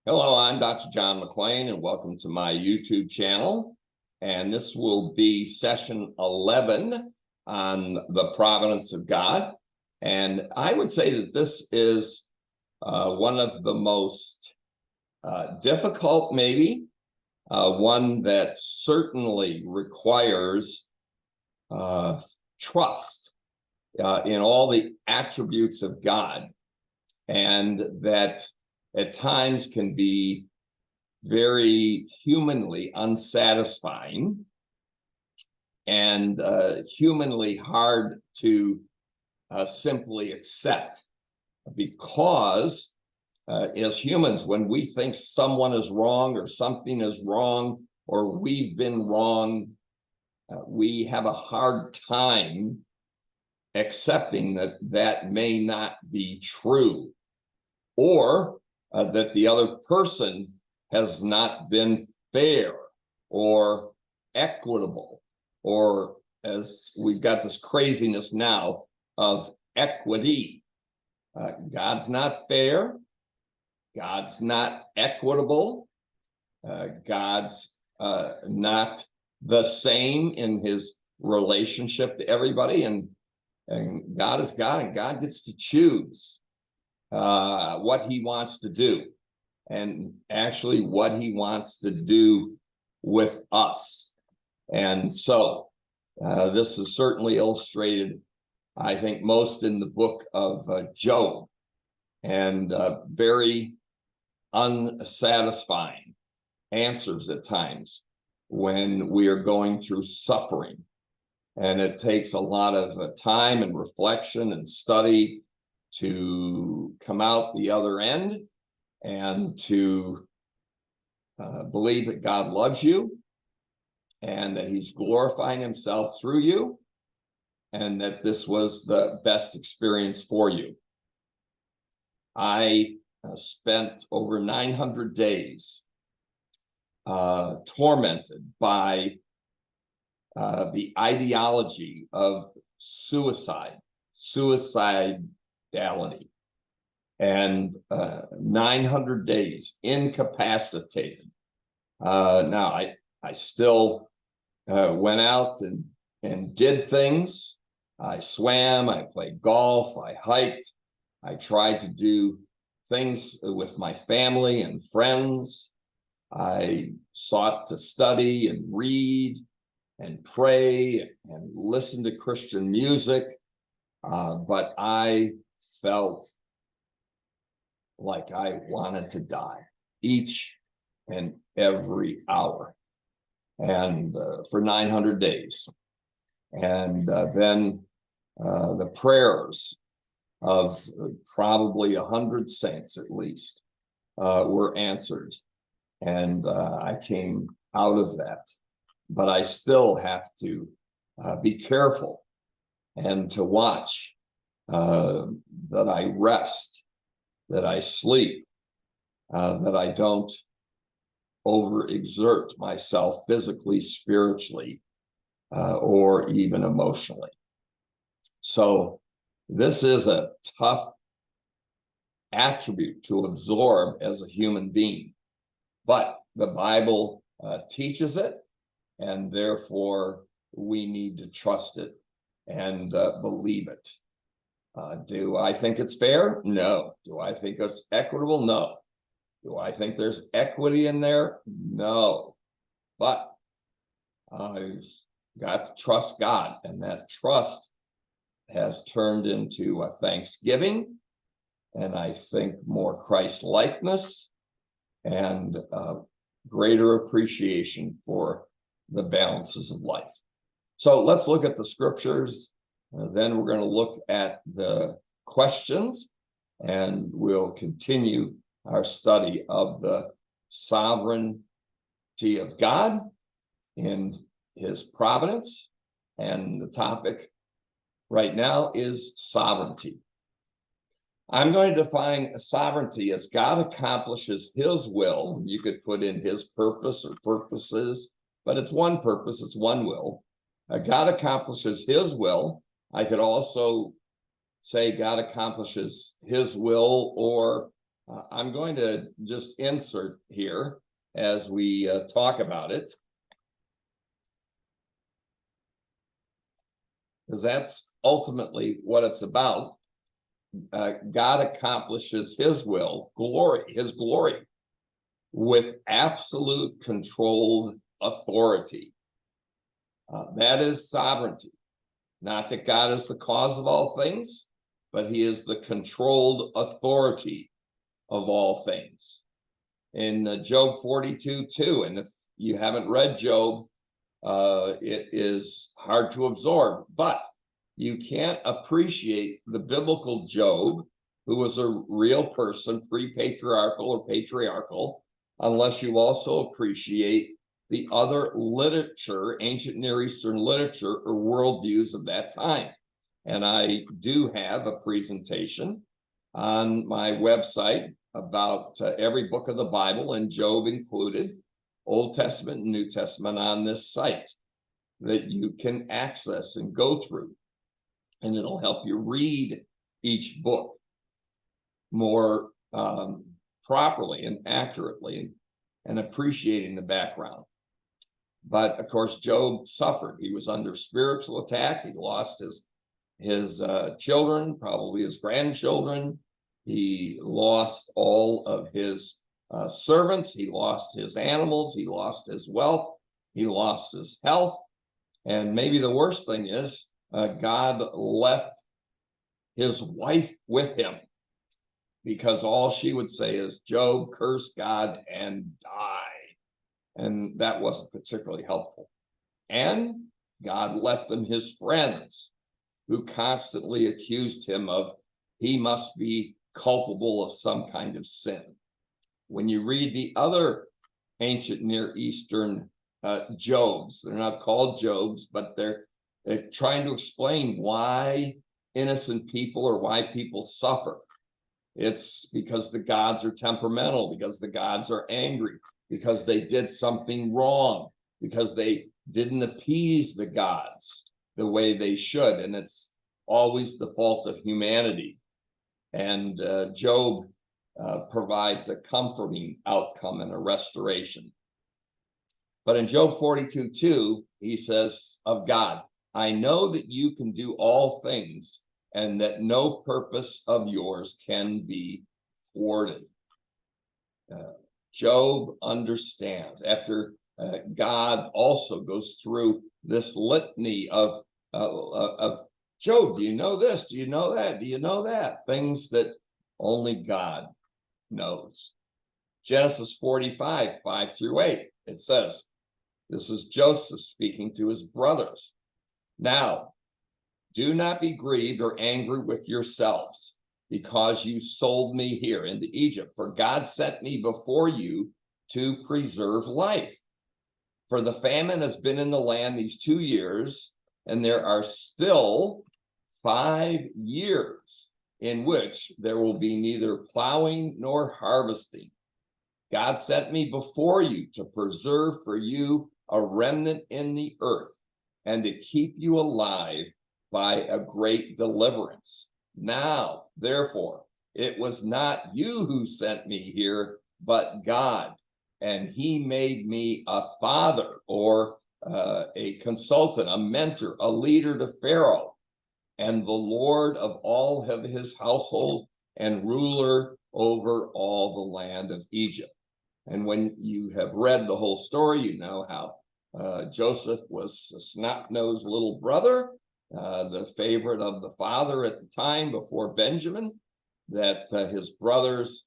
Hello, I'm Dr. John McLean, and welcome to my YouTube channel. And this will be session 11 on the providence of God. And I would say that this is one of the most difficult, maybe, one that certainly requires trust in all the attributes of God, and that at times can be very humanly unsatisfying and humanly hard to simply accept, because as humans, when we think someone is wrong or something is wrong or we've been wrong, we have a hard time accepting that that may not be true, or that the other person has not been fair or equitable, or as we've got this craziness now of equity. God's not fair. God's not equitable. God's not the same in his relationship to everybody. And God is God, and God gets to choose what he wants to do, and actually what he wants to do with us. And so this is certainly illustrated, I think, most in the book of Job, and very unsatisfying answers at times when we are going through suffering. And it takes a lot of time and reflection and study to come out the other end and to believe that God loves you and that he's glorifying himself through you, and that this was the best experience for you. I spent over 900 days tormented by the ideology of suicidality, and 900 days incapacitated. Now, I still went out and did things. I swam, I played golf, I hiked, I tried to do things with my family and friends. I sought to study and read and pray and listen to Christian music, but I felt like I wanted to die each and every hour, and for 900 days. And then the prayers of probably 100 saints at least were answered, and I came out of that. But I still have to be careful and to watch that I rest, that I sleep, that I don't overexert myself physically, spiritually, or even emotionally. So this is a tough attribute to absorb as a human being, but the Bible teaches it, and therefore we need to trust it and believe it. Do I think it's fair? No. Do I think it's equitable? No. Do I think there's equity in there? No. But I've got to trust God, and that trust has turned into a thanksgiving, and I think more Christ-likeness, and greater appreciation for the balances of life. So let's look at the scriptures. Then we're going to look at the questions, and we'll continue our study of the sovereignty of God in his providence. And the topic right now is sovereignty. I'm going to define sovereignty as God accomplishes his will. You could put in his purpose or purposes, but it's one purpose, it's one will. God accomplishes his will. I could also say God accomplishes his will or I'm going to just insert here as we talk about it, because that's ultimately what it's about. God accomplishes his will, his glory, with absolute controlled authority. That is sovereignty. Not that God is the cause of all things, but he is the controlled authority of all things. In Job 42:2, and if you haven't read Job, it is hard to absorb, but you can't appreciate the biblical Job, who was a real person, pre-patriarchal or patriarchal, unless you also appreciate the other literature, ancient Near Eastern literature or worldviews of that time. And I do have a presentation on my website about every book of the Bible, and Job included, Old Testament and New Testament, on this site that you can access and go through. And it'll help you read each book more properly and accurately, and appreciating the background. But of course, Job suffered. He was under spiritual attack. He lost his children, probably his grandchildren. He lost all of his servants. He lost his animals. He lost his wealth. He lost his health. And maybe the worst thing is, God left his wife with him, because all she would say is, Job, curse God and die. And that wasn't particularly helpful. And God left him his friends, who constantly accused him of he must be culpable of some kind of sin. When you read the other ancient Near Eastern Jobs, they're not called Jobs, but they're trying to explain why innocent people or why people suffer. It's because the gods are temperamental, because the gods are angry, because they did something wrong, because they didn't appease the gods the way they should. And it's always the fault of humanity. And Job provides a comforting outcome and a restoration. But in Job 42:2, he says of God, I know that you can do all things, and that no purpose of yours can be thwarted. Job understands, after God also goes through this litany of Job, do you know this? Do you know that? Do you know that? Things that only God knows. Genesis 45:5-8, it says, this is Joseph speaking to his brothers. Now, do not be grieved or angry with yourselves, because you sold me here into Egypt. For God sent me before you to preserve life. For the famine has been in the land these 2 years, and there are still 5 years in which there will be neither plowing nor harvesting. God sent me before you to preserve for you a remnant in the earth, and to keep you alive by a great deliverance. Now, therefore, it was not you who sent me here, but God, and he made me a father, or a consultant, a mentor, a leader to Pharaoh, and the Lord of all of his household, and ruler over all the land of Egypt. And when you have read the whole story, you know how Joseph was a snot-nosed little brother, the favorite of the father at the time before Benjamin, that his brothers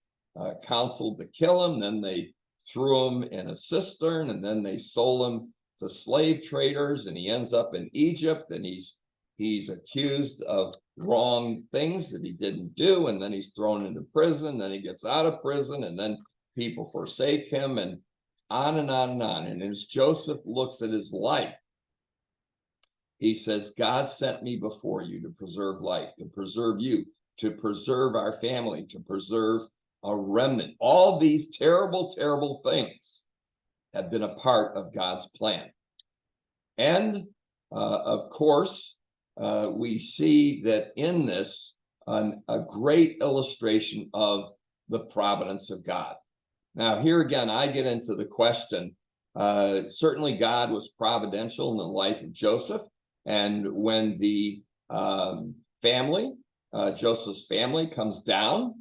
counseled to kill him. Then they threw him in a cistern, and then they sold him to slave traders, and he ends up in Egypt, and he's accused of wrong things that he didn't do, and then he's thrown into prison, then he gets out of prison, and then people forsake him, and on and on and on. And as Joseph looks at his life, he says, God sent me before you to preserve life, to preserve you, to preserve our family, to preserve a remnant. All these terrible, terrible things have been a part of God's plan. And of course, we see that in this, a great illustration of the providence of God. Now, here again, I get into the question. Certainly, God was providential in the life of Joseph. And when the family, Joseph's family, comes down,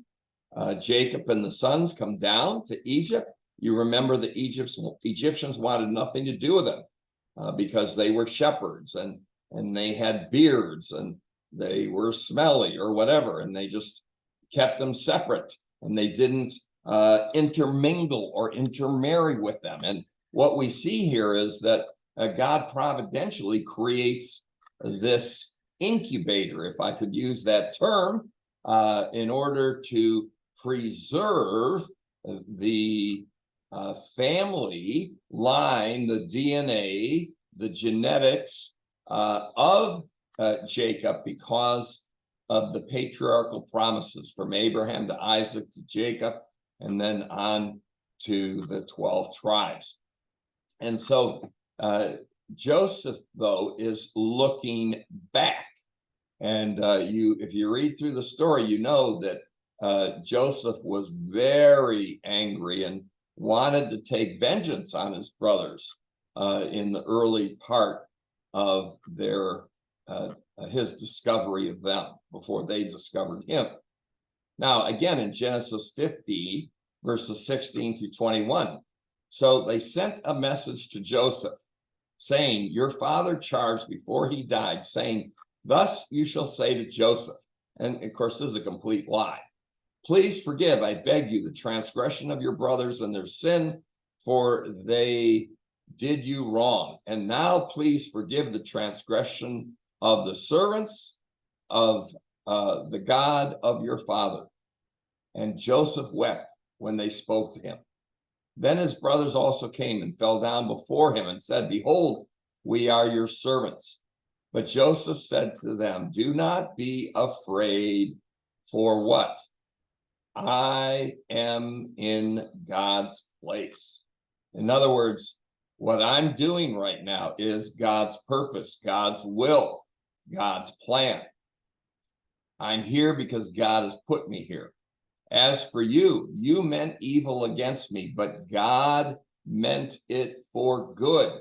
Jacob and the sons come down to Egypt. You remember the Egyptians wanted nothing to do with them because they were shepherds and they had beards and they were smelly or whatever, and they just kept them separate, and they didn't intermingle or intermarry with them. And what we see here is that God providentially creates this incubator, if I could use that term, in order to preserve the family line, the DNA, the genetics of Jacob, because of the patriarchal promises from Abraham to Isaac to Jacob, and then on to the 12 tribes. And so Joseph, though, is looking back. And if you read through the story, you know that Joseph was very angry and wanted to take vengeance on his brothers in the early part of his discovery of them, before they discovered him. Now, again, in Genesis 50, verses 16 through 21, so they sent a message to Joseph, saying, your father charged before he died, saying, thus you shall say to Joseph, and of course, this is a complete lie. Please forgive, I beg you, the transgression of your brothers and their sin, for they did you wrong. And now please forgive the transgression of the servants of the God of your father. And Joseph wept when they spoke to him. Then his brothers also came and fell down before him and said, behold, we are your servants. But Joseph said to them, do not be afraid. For what? I am in God's place. In other words, what I'm doing right now is God's purpose, God's will, God's plan. I'm here because God has put me here. As for you, you meant evil against me, but God meant it for good,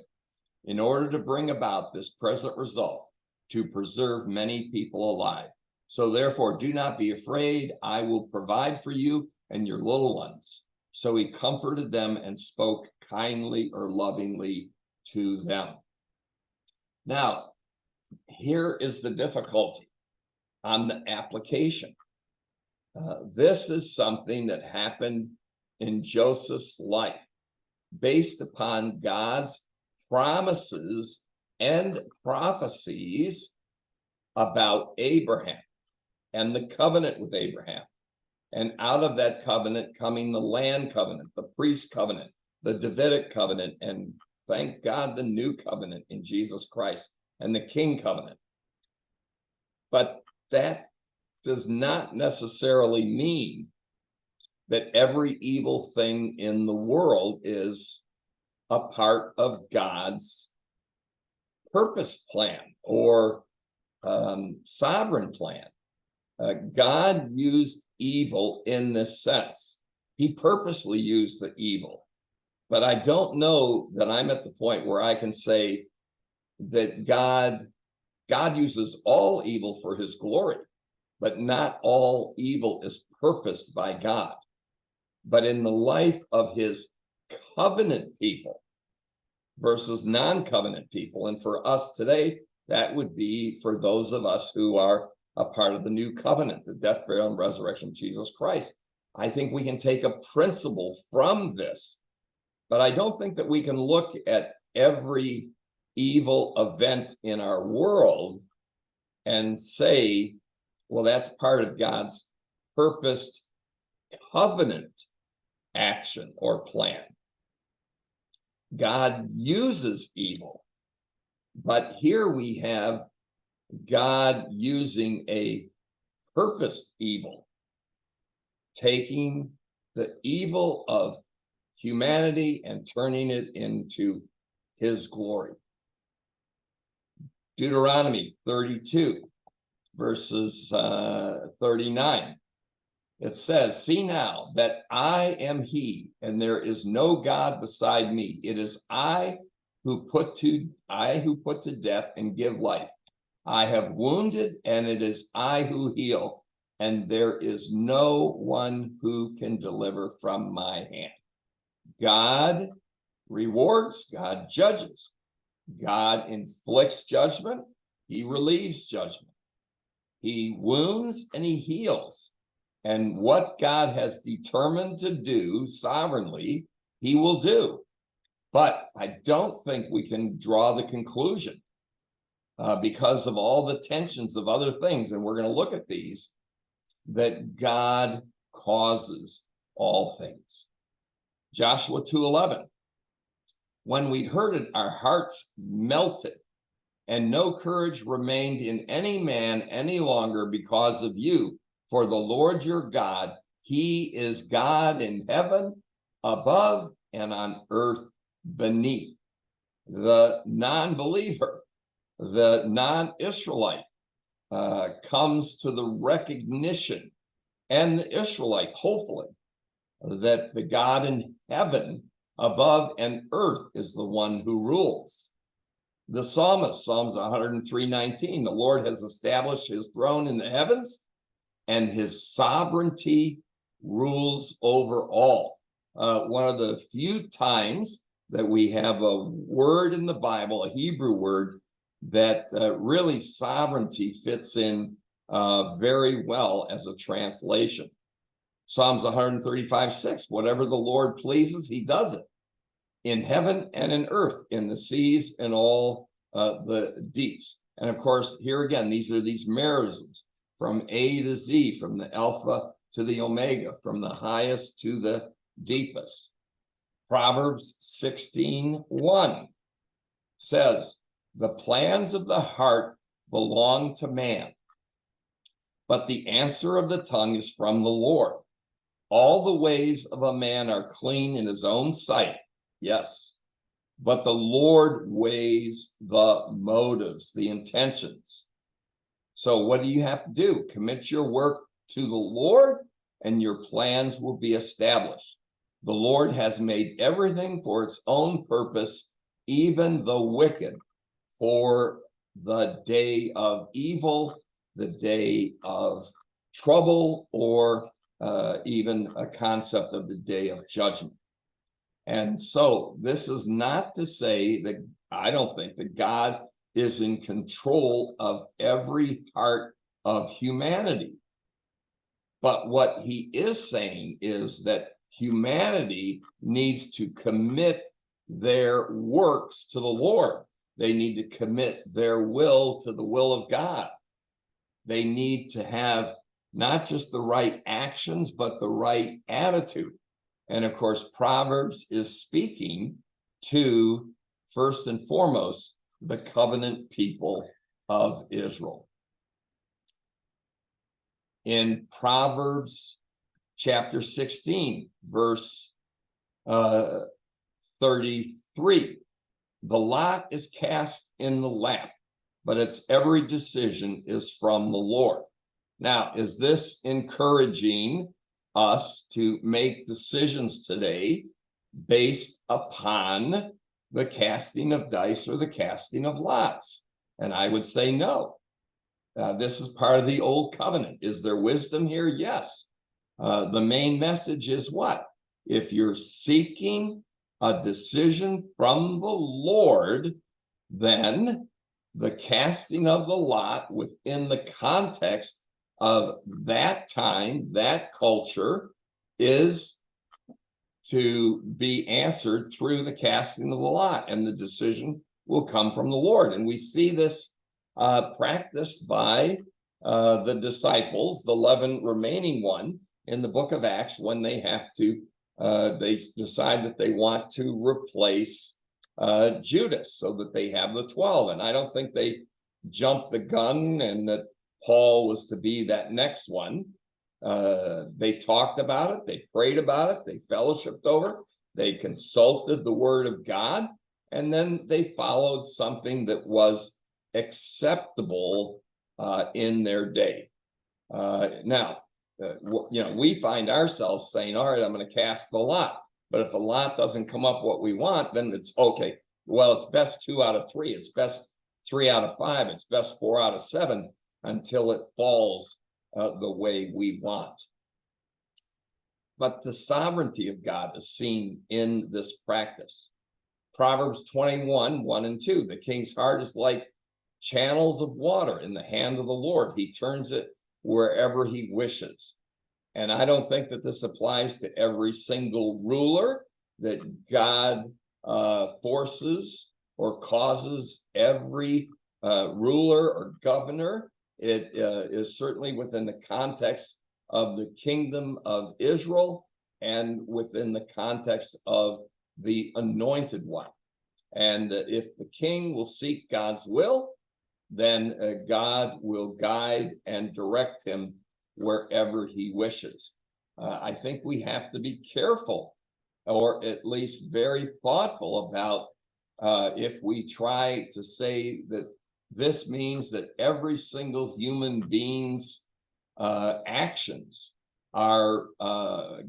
in order to bring about this present result, to preserve many people alive. So therefore, do not be afraid. I will provide for you and your little ones. So he comforted them and spoke kindly or lovingly to them. Now, here is the difficulty on the application. This is something that happened in Joseph's life, based upon God's promises and prophecies about Abraham and the covenant with Abraham. And out of that covenant coming the land covenant, the priest covenant, the Davidic covenant, and thank God, the new covenant in Jesus Christ, and the king covenant. But that does not necessarily mean that every evil thing in the world is a part of God's purpose plan or sovereign plan. God used evil in this sense. He purposely used the evil. But I don't know that I'm at the point where I can say that God uses all evil for his glory, but not all evil is purposed by God. But in the life of his covenant people versus non-covenant people, and for us today, that would be for those of us who are a part of the new covenant, the death, burial, and resurrection of Jesus Christ. I think we can take a principle from this, but I don't think that we can look at every evil event in our world and say, well, that's part of God's purposed covenant action or plan. God uses evil, but here we have God using a purposed evil, taking the evil of humanity and turning it into his glory. Deuteronomy 32, verses 39. It says, see now that I am he, and there is no God beside me. It is I who put to death and give life. I have wounded, and it is I who heal, and there is no one who can deliver from my hand. God rewards, God judges, God inflicts judgment, he relieves judgment. He wounds and he heals. And what God has determined to do sovereignly, he will do. But I don't think we can draw the conclusion because of all the tensions of other things, and we're going to look at these, that God causes all things. Joshua 2:11. When we heard it, our hearts melted, and no courage remained in any man any longer because of you. For the Lord your God, he is God in heaven above and on earth beneath. The non-believer, the non-Israelite, comes to the recognition, and the Israelite, hopefully, that the God in heaven above and earth is the one who rules. The psalmist, Psalms 103:19, the Lord has established his throne in the heavens, and his sovereignty rules over all. One of the few times that we have a word in the Bible, a Hebrew word, that really sovereignty fits in very well as a translation. Psalms 135:6, whatever the Lord pleases, he does it. In heaven and in earth, in the seas and all the deeps. And of course, here again, these are these merisms from A to Z, from the Alpha to the Omega, from the highest to the deepest. Proverbs 16:1 says, the plans of the heart belong to man, but the answer of the tongue is from the Lord. All the ways of a man are clean in his own sight. Yes, but the Lord weighs the motives, the intentions. So what do you have to do? Commit your work to the Lord, and your plans will be established. The Lord has made everything for its own purpose, even the wicked for the day of evil, the day of trouble, or even a concept of the day of judgment. And so this is not to say that I don't think that God is in control of every part of humanity. But what he is saying is that humanity needs to commit their works to the Lord. They need to commit their will to the will of God. They need to have not just the right actions, but the right attitude. And of course, Proverbs is speaking to, first and foremost, the covenant people of Israel. In Proverbs chapter 16, verse 33, the lot is cast in the lap, but its every decision is from the Lord. Now, is this encouraging us to make decisions today based upon the casting of dice or the casting of lots? And I would say no. This is part of the old covenant. Is there wisdom here? Yes. The main message is what? If you're seeking a decision from the Lord, then the casting of the lot within the context of that time, that culture, is to be answered through the casting of the lot, and the decision will come from the Lord. And we see this practiced by the disciples, the 11 remaining one in the book of Acts, when they have to, they decide that they want to replace Judas so that they have the 12. And I don't think they jumped the gun and that Paul was to be that next one. They talked about it, they prayed about it, they fellowshipped over it, they consulted the word of God, and then they followed something that was acceptable in their day. Now, we find ourselves saying, all right, I'm going to cast the lot. But if the lot doesn't come up what we want, then it's okay. Well, it's best 2 out of 3. It's best 3 out of 5. It's best 4 out of 7 until it falls the way we want. But the sovereignty of God is seen in this practice. Proverbs 21, 1 and 2. The king's heart is like channels of water in the hand of the Lord. He turns it wherever he wishes. And I don't think that this applies to every single ruler, that God forces or causes every ruler or governor. It is certainly within the context of the kingdom of Israel and within the context of the anointed one. And if the king will seek God's will, then God will guide and direct him wherever he wishes. I think we have to be careful, or at least very thoughtful about if we try to say that this means that every single human being's actions are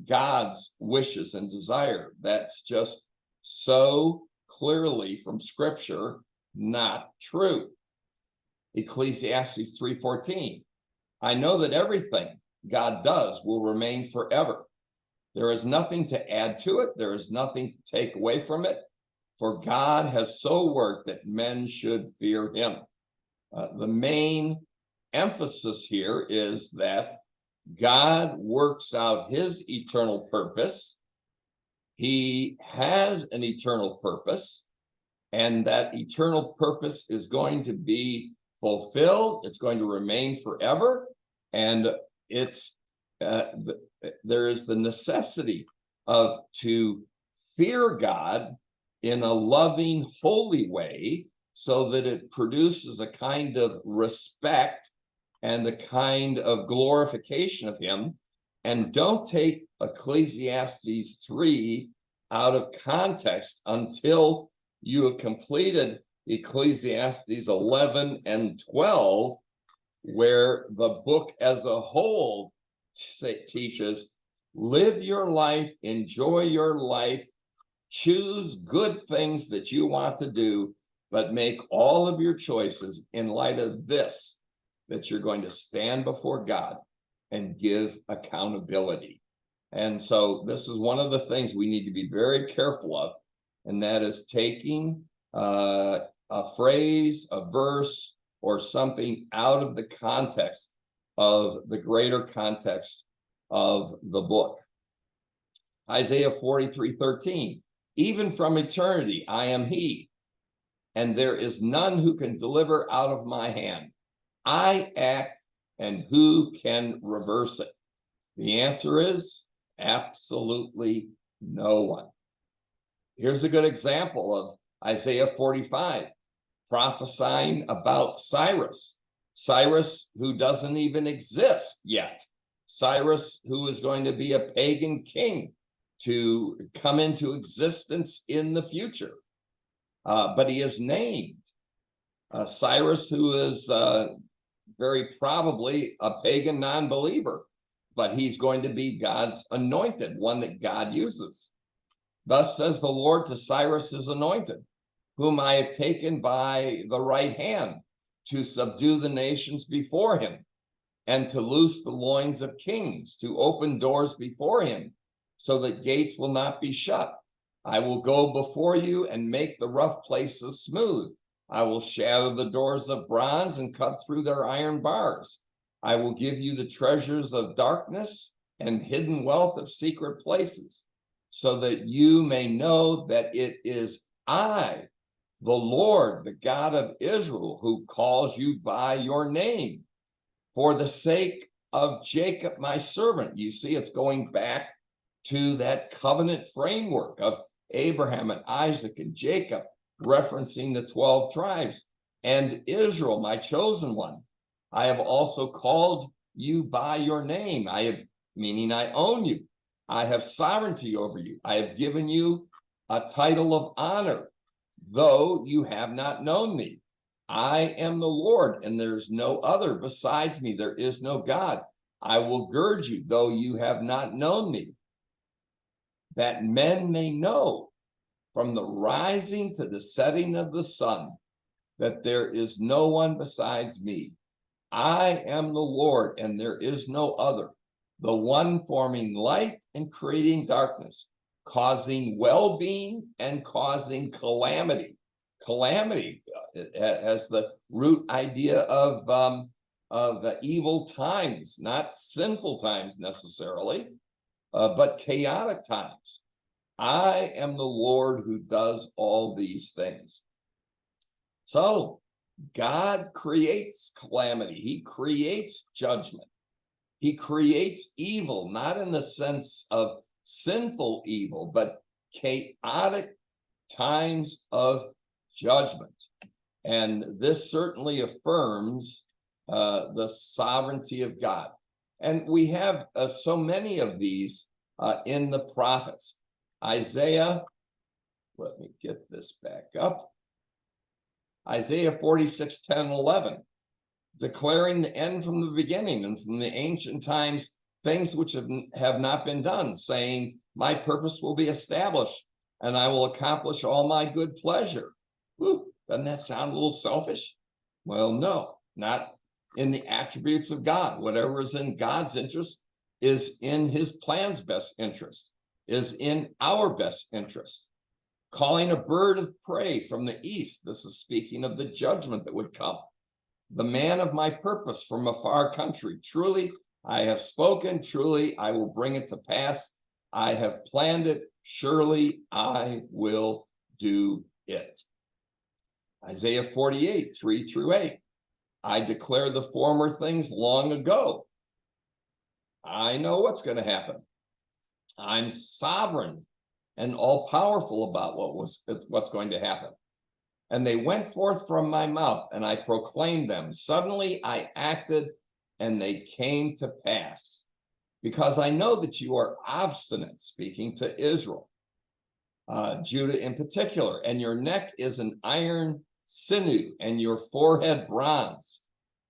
God's wishes and desire. That's just so clearly from Scripture not true. Ecclesiastes 3:14. I know that everything God does will remain forever. There is nothing to add to it. There is nothing to take away from it. For God has so worked that men should fear him. The main emphasis here is that God works out his eternal purpose. He has an eternal purpose, and that eternal purpose is going to be fulfilled. It's going to remain forever. And it's there is the necessity of to fear God in a loving, holy way, so that it produces a kind of respect and a kind of glorification of him. And don't take Ecclesiastes 3 out of context until you have completed Ecclesiastes 11 and 12, where the book as a whole teaches, live your life, enjoy your life, choose good things that you want to do, but make all of your choices in light of this, that you're going to stand before God and give accountability. And so this is one of the things we need to be very careful of, and that is taking a phrase, a verse, or something out of the context of the greater context of the book. Isaiah 43:13, even from eternity I am he, and there is none who can deliver out of my hand. I act, and who can reverse it? The answer is absolutely no one. Here's a good example of Isaiah 45, prophesying about Cyrus. Cyrus, who doesn't even exist yet. Cyrus, who is going to be a pagan king to come into existence in the future. But he is named Cyrus, who is very probably a pagan non-believer, but he's going to be God's anointed, one that God uses. Thus says the Lord to Cyrus, his anointed, whom I have taken by the right hand to subdue the nations before him, and to loose the loins of kings, to open doors before him, so that gates will not be shut. I will go before you and make the rough places smooth. I will shatter the doors of bronze and cut through their iron bars. I will give you the treasures of darkness and hidden wealth of secret places, so that you may know that it is I, the Lord, the God of Israel, who calls you by your name. For the sake of Jacob, my servant. You see, it's going back to that covenant framework of Abraham and Isaac and Jacob, referencing the 12 tribes, and Israel, my chosen one. I have also called you by your name. Meaning I own you. I have sovereignty over you. I have given you a title of honor, though you have not known me. I am the Lord, and there's no other besides me. There is no God. I will gird you, though you have not known me, that men may know from the rising to the setting of the sun that there is no one besides me. I am the Lord, and there is no other, the one forming light and creating darkness, causing well-being and causing calamity. Calamity has the root idea of evil times, not sinful times necessarily, but chaotic times. I am the Lord who does all these things. So God creates calamity. He creates judgment. He creates evil, not in the sense of sinful evil, but chaotic times of judgment. And this certainly affirms the sovereignty of God. And we have so many of these in the prophets. Isaiah, let me get this back up. Isaiah 46, 10, 11, declaring the end from the beginning and from the ancient times, things which have not been done, saying, my purpose will be established and I will accomplish all my good pleasure. Whew, doesn't that sound a little selfish? Well, no, not in the attributes of God. Whatever is in God's interest is in his plan's best interest, is in our best interest. Calling a bird of prey from the east. This is speaking of the judgment that would come. The man of my purpose from a far country. Truly, I have spoken. Truly, I will bring it to pass. I have planned it. Surely, I will do it. Isaiah 48, 3 through 8. I declare the former things long ago. I know what's going to happen. I'm sovereign and all powerful about what's going to happen. And they went forth from my mouth, and I proclaimed them. Suddenly I acted, and they came to pass. Because I know that you are obstinate, speaking to Israel, Judah in particular, and your neck is an iron sinew, and your forehead bronze.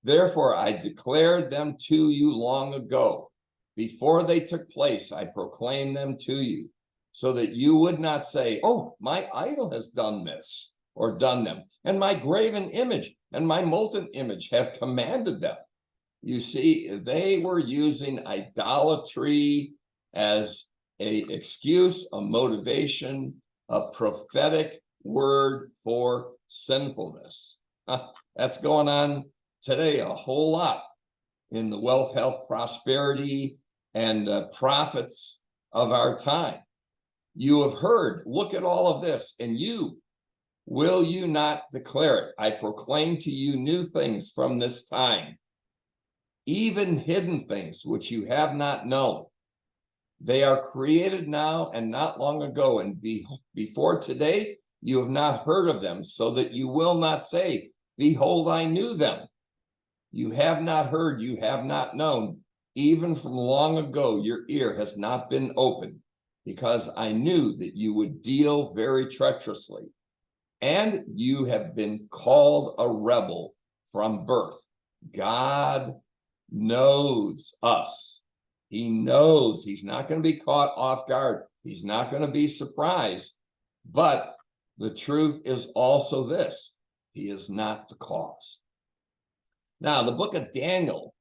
Therefore I declared them to you long ago. Before they took place, I proclaimed them to you, so that you would not say, oh, my idol has done this or done them, and my graven image and my molten image have commanded them. You see, they were using idolatry as an excuse, a motivation, a prophetic word for sinfulness. That's going on today a whole lot in the wealth, health, prosperity, and prophets of our time. You have heard, look at all of this, and will you not declare it? I proclaim to you new things from this time, even hidden things which you have not known. They are created now and not long ago, and before today you have not heard of them, so that you will not say, behold, I knew them. You have not heard, you have not known, even from long ago your ear has not been opened, because I knew that you would deal very treacherously, and you have been called a rebel from birth. God knows us. He knows he's not going to be caught off guard. He's not going to be surprised. But the truth is also this: he is not the cause. Now, the book of Daniel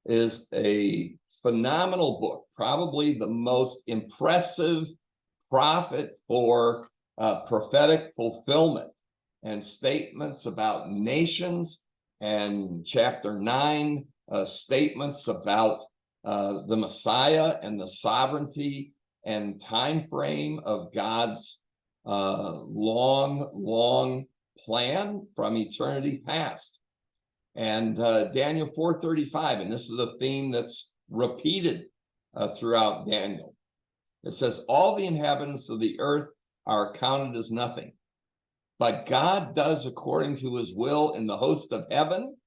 is a phenomenal book, probably the most impressive prophet for prophetic fulfillment and statements about nations, and chapter 9 statements about the Messiah and the sovereignty and time frame of God's long plan from eternity past. And Daniel 4:35, and this is a theme that's repeated throughout Daniel. It says, all the inhabitants of the earth are counted as nothing, but God does according to his will in the host of heaven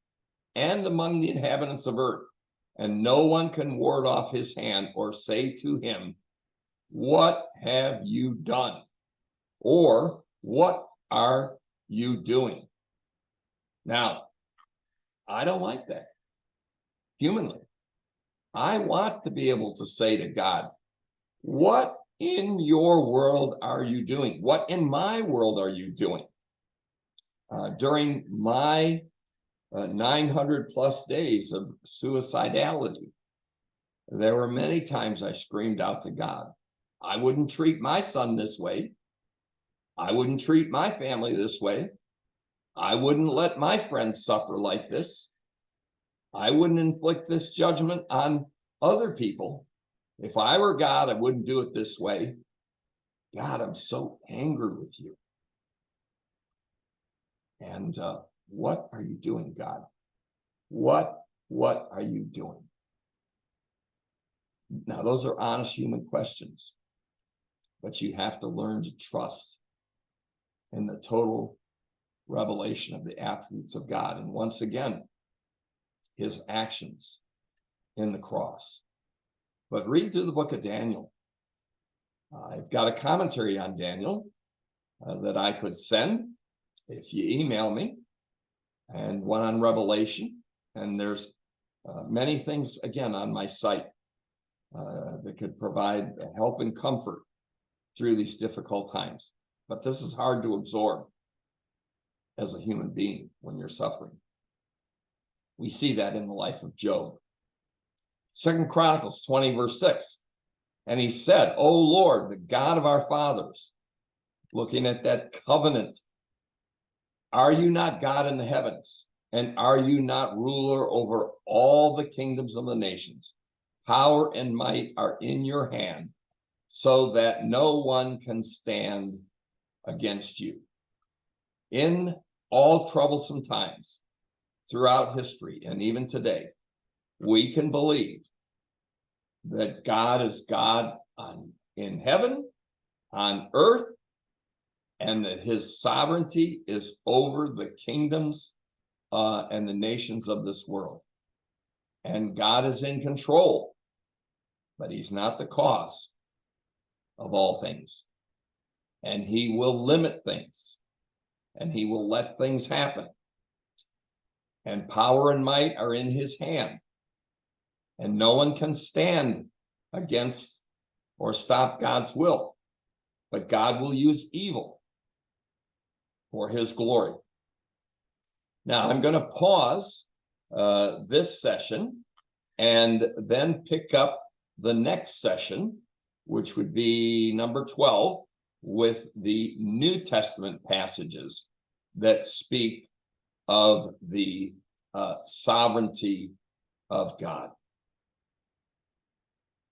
and among the inhabitants of earth. And no one can ward off his hand or say to him, what have you done? Or what are you doing? Now, I don't like that humanly. I want to be able to say to God, what in your world are you doing? What in my world are you doing? During my 900 plus days of suicidality, there were many times I screamed out to God, I wouldn't treat my son this way. I wouldn't treat my family this way. I wouldn't let my friends suffer like this. I wouldn't inflict this judgment on other people. If I were God, I wouldn't do it this way. God, I'm so angry with you. And what are you doing, God? What are you doing? Now, those are honest human questions, but you have to learn to trust in the total revelation of the attributes of God. And once again, his actions in the cross. But read through the book of Daniel. I've got a commentary on Daniel that I could send if you email me, and one on Revelation. And there's many things, again, on my site that could provide help and comfort through these difficult times. But this is hard to absorb as a human being when you're suffering. We see that in the life of Job. 2 Chronicles 20, verse 6. And he said, O Lord, the God of our fathers, looking at that covenant, are you not God in the heavens? And are you not ruler over all the kingdoms of the nations? Power and might are in your hand, so that no one can stand against you. In all troublesome times throughout history, and even today, we can believe that God is God in heaven, on earth, and that his sovereignty is over the kingdoms and the nations of this world. And God is in control, but he's not the cause of all things. And he will limit things, and he will let things happen. And power and might are in his hand. And no one can stand against or stop God's will. But God will use evil for his glory. Now, I'm going to pause this session and then pick up the next session, which would be number 12, with the New Testament passages that speak of the sovereignty of God.